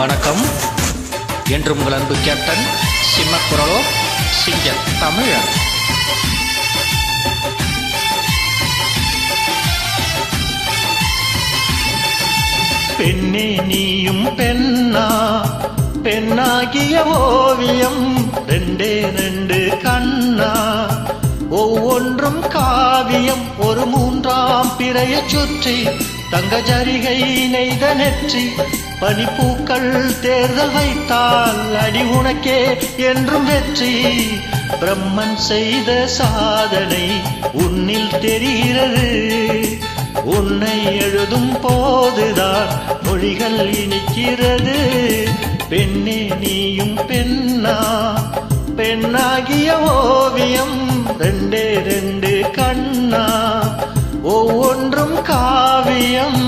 வணக்கம். என்று உங்கள் அன்பு கேப்டன் சிம்மக்குரலோ சிங்க தமிழன். பெண்ணே நீயும் பெண்ணா, பெண்ணாகிய ஓவியம் ரெண்டே ரெண்டு கண்ணா, ஒவ்வொன்றும் காவியம். ஒரு மூன்றாம் பிறையை சுற்றி தங்க ஜரிகை நெய்த நெற்றி, பனிப்பூக்கள் தேர்தல் வைத்தால் அடி உனக்கே என்றும் வெற்றி. பிரம்மன் செய்த சாதனை உன்னில் தெரிகிறது, உன்னை எழுதும் போதுதான் மொழிகள் இனிக்கிறது. பெண்ணே நீயும் பெண்ணா, பெண்ணாகிய ஓவியம் ரெண்டே ரெண்டு கண்ணா, ஒவ்வொன்றும் காவியம்.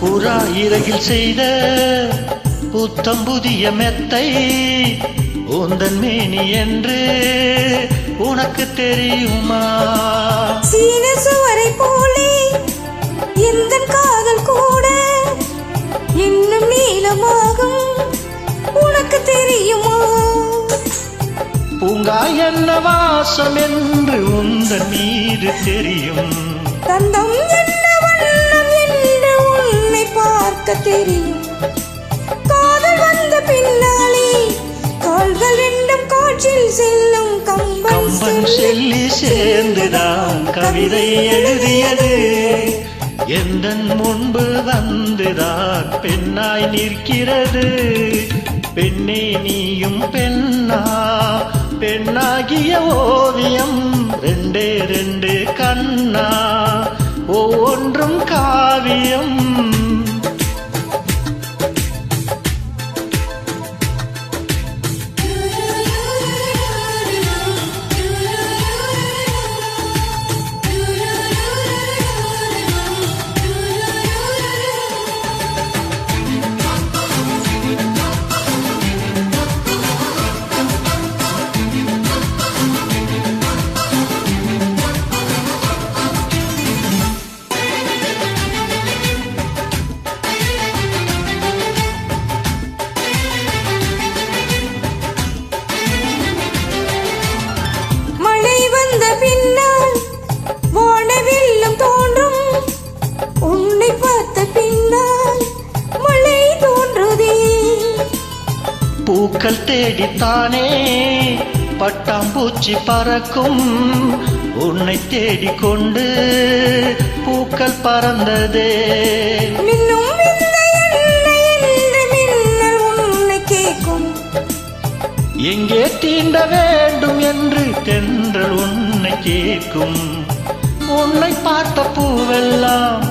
புறா இறகில் செய்த புத்தம் புதிய மெத்தை உந்தன் மேனி என்று உனக்கு தெரியுமா? சீன சுவரை போலே எந்த காதல் கூட இன்னும் நீளமாகும், உனக்கு தெரியுமா? பூங்கா என்ன வாசம் என்று உந்தன் மீது தெரியும், தந்தம் என்ன வண்ணம் என்று உன்னை பார்க்க தெரியும். காதல் வந்த பின்னாலே கால்கள் ரெண்டும் காற்றில் செல்லும், கம்பன் சொல்லி சேர்ந்துதான் கவிதை எழுதியது. எந்தன் முன்பு வந்துதான் பெண்ணாய் நிற்கிறது. பெண்ணே நீயும் பெண்ணா, பெண்ணாகிய ஓவியம் ரெண்டே ரெண்டு கண்ணா, ஒவ்வொன்றும் காவியம். பின்னால் வானவில்லும் தோன்றும், உன்னை பார்த்த பின்னால் மழை தோன்றுதே. பூக்கள் தேடித்தானே பட்டாம்பூச்சி பறக்கும், உன்னை தேடிக்கொண்டு பூக்கள் பறந்ததே. மின்னும் விந்தை என்ன என்று மின்னல் உன்னை கேட்கும், எங்கே தீண்ட வேண்டும் என்று தென்றல் உன்னை கேட்கும். உன்னை பார்த்த பூவெல்லாம்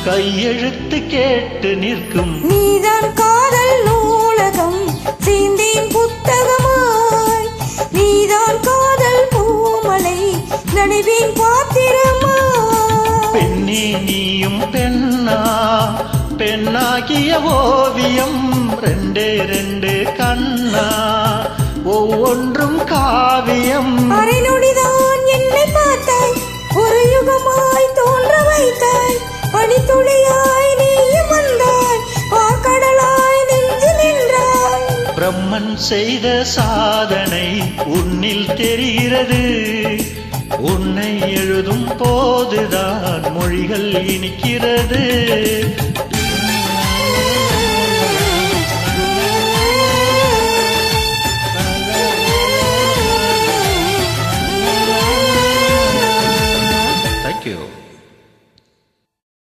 கையெழுத்து கேட்டு நிற்கும். நீதான் காதல் நூலகம் சீந்தேன் புத்தகமாய், நீதான் காதல் பூமலை நடுவேன் பாத்திரமாய். பெண்ணே நீயும் பெண்ணா, பெண்ணாகிய ஓவியம் ரெண்டே ரெண்டு கண்ணா, ஒவ்வொன்றும் காவியம். அரை நொடிதான் என்னை பார்த்தாய், ஒரு யுகமாய் தோன்ற வைத்தாய். பனித்துளியாய் நீயும் வந்தாய், பாக்கடலாய் நெஞ்சு நின்றாய். பிரம்மன் செய்த சாதனை உன்னில் தெரிகிறது, உன்னை எழுதும் போதுதான் மொழிகள் இனிக்கிறது.